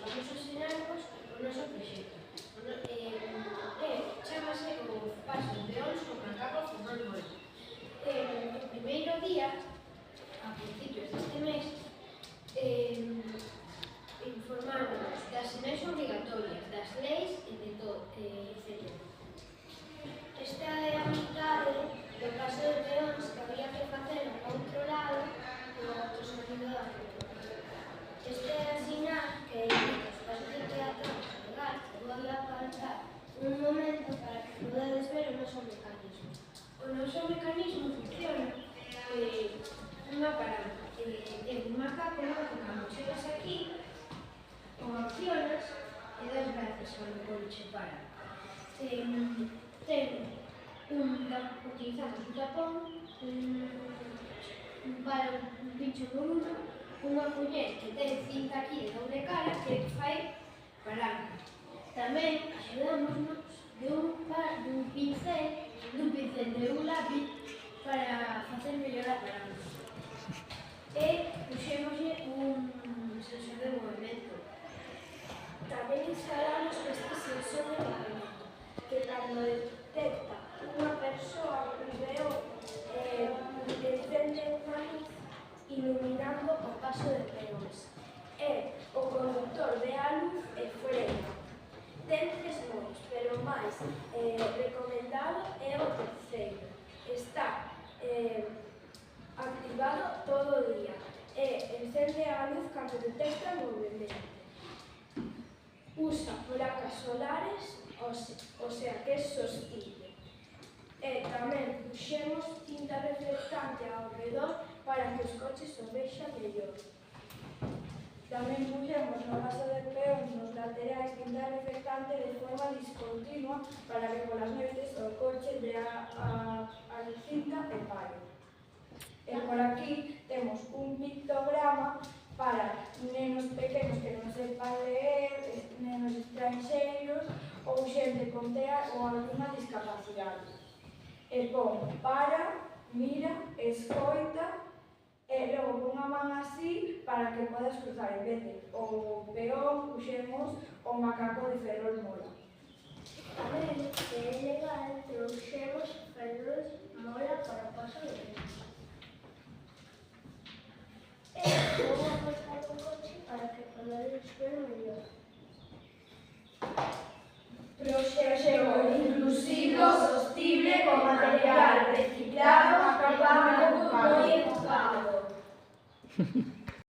vamos a ensinarvos o noso proxecto. Chámase o paso de peóns co macaco fumando mola. O primeiro día, a principios deste mes, informamos das sinais obrigatorias, das leis e de todo, etc. Esta é a mitade do paso de peóns que había que facer ao outro lado do outro sonido da rúa. Este é a sinal que indica os pasos de peatón a pegar, vou apartar un momento para que podades ver o noso mecanismo. O noso mecanismo funciona unha palanca. É un macaco que cando chegas aquí, o accionas e das gracias cando o coche para. Utilizamos un tapón para un pincho volumen, unha culler que ten cinta aquí de doble cara que fai palanca. Tamén axudámonos dun pincel de un lápiz para facer mellor a palanca. E puxémoslle un sensor de movimento. Tamén instalamos este sensor de movimento, que cando detecta unha persoa que veo encende unha luz iluminando o paso de peóns. E o conductor ve a luz e frena. Ten 3 modos, pero o máis recomendado é o terceiro. Está activado todo o día e encende a luz cando detecta movimento. Usa placas solares, o sea que é sostible. E tamén puxemos tinta reflectante ao redor para que os coches o vexan mellor. Tamén puxemos no paso de peóns nos laterais tinta reflectante de forma discontinua para que polas noites o coche dea a cinta e pare. E por aquí temos un pictograma para nenos pequenos que non sepan ler, nenos estranxeiros ou xente con TEA ou alguna discapacidade. E pon para, mira, escoita, e logo pon a man así para que podas cruzar. En vez de o peón, puxemos o macaco de Ferrol Mola. Tamén, que é legal, trouxemos Ferrol Mola para o paso de peóns. E vou apostar un coche para que podades ver mellor.